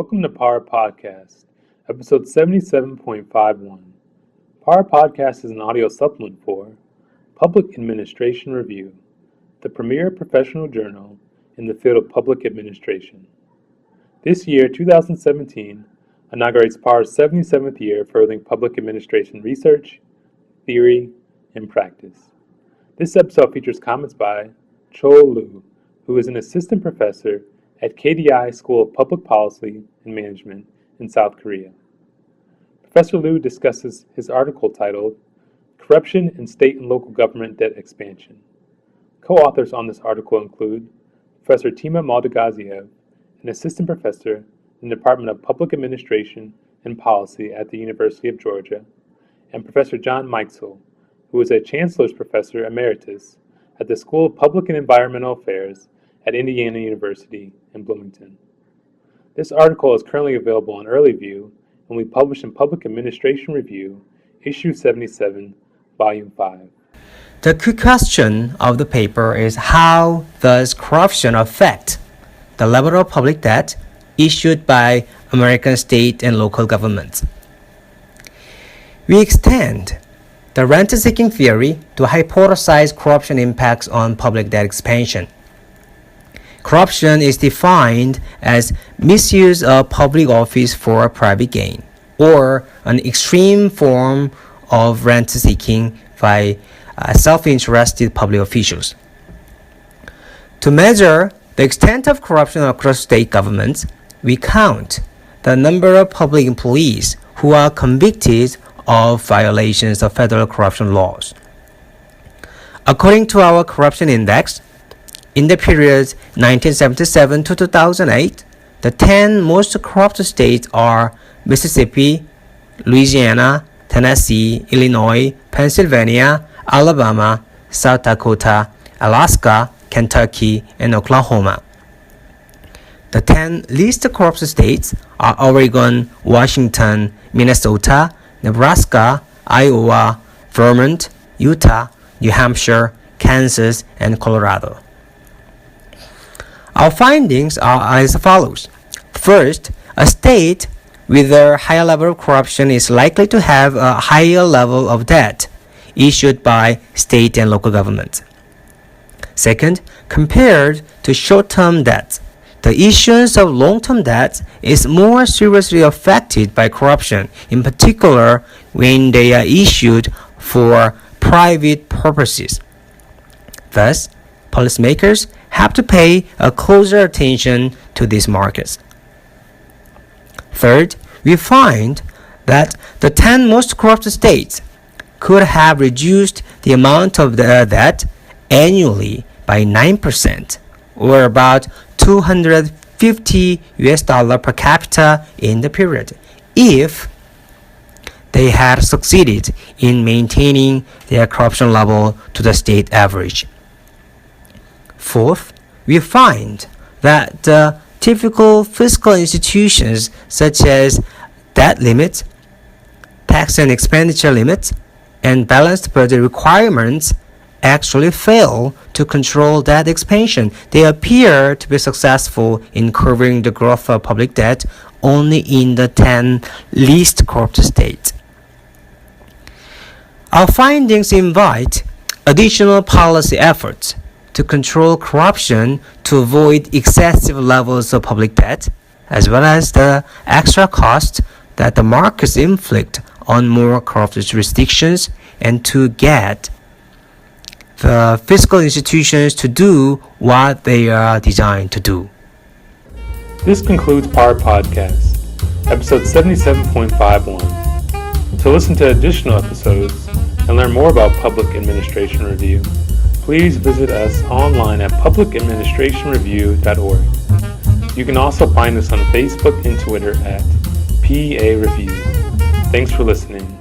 Welcome to Power Podcast, episode 77.51. Power Podcast is an audio supplement for Public Administration Review, the premier professional journal in the field of public administration. This year, 2017, inaugurates Power's 77th year furthering public administration research, theory, and practice. This episode features comments by Cheol Liu, who is an assistant professor at KDI School of Public Policy and Management in South Korea. Professor Liu discusses his article titled Corruption in State and Local Government Debt Expansion. Co-authors on this article include Professor Tima Moldogaziev, an assistant professor in the Department of Public Administration and Policy at the University of Georgia, and Professor John Mikesell, who is a Chancellor's Professor Emeritus at the School of Public and Environmental Affairs at Indiana University in Bloomington. This article is currently available on Early View and will be published in Public Administration Review, Issue 77, Volume 5. The key question of the paper is how does corruption affect the level of public debt issued by American state and local governments? We extend the rent-seeking theory to hypothesize corruption impacts on public debt expansion. Corruption is defined as misuse of public office for private gain, or an extreme form of rent-seeking by self-interested public officials. To measure the extent of corruption across state governments, we count the number of public employees who are convicted of violations of federal corruption laws. According to our corruption index, in the period 1977 to 2008, the 10 most corrupt states are Mississippi, Louisiana, Tennessee, Illinois, Pennsylvania, Alabama, South Dakota, Alaska, Kentucky, and Oklahoma. The 10 least corrupt states are Oregon, Washington, Minnesota, Nebraska, Iowa, Vermont, Utah, New Hampshire, Kansas, and Colorado. Our findings are as follows. First, a state with a higher level of corruption is likely to have a higher level of debt issued by state and local governments. Second, compared to short-term debts, the issuance of long-term debts is more seriously affected by corruption, in particular when they are issued for private purposes. Thus, policymakers have to pay a closer attention to these markets. Third, we find that the 10 most corrupt states could have reduced the amount of their debt annually by 9%, or about $250 per capita in the period, if they had succeeded in maintaining their corruption level to the state average. Fourth, we find that the typical fiscal institutions such as debt limits, tax and expenditure limits, and balanced budget requirements actually fail to control debt expansion. They appear to be successful in curbing the growth of public debt only in the 10 least corrupt states. Our findings invite additional policy efforts to control corruption to avoid excessive levels of public debt, as well as the extra cost that the markets inflict on more corrupt jurisdictions, and to get the fiscal institutions to do what they are designed to do. This concludes Power Podcast, episode 77.51. To listen to additional episodes and learn more about Public Administration Review, please visit us online at publicadministrationreview.org. You can also find us on Facebook and Twitter at PA Review. Thanks for listening.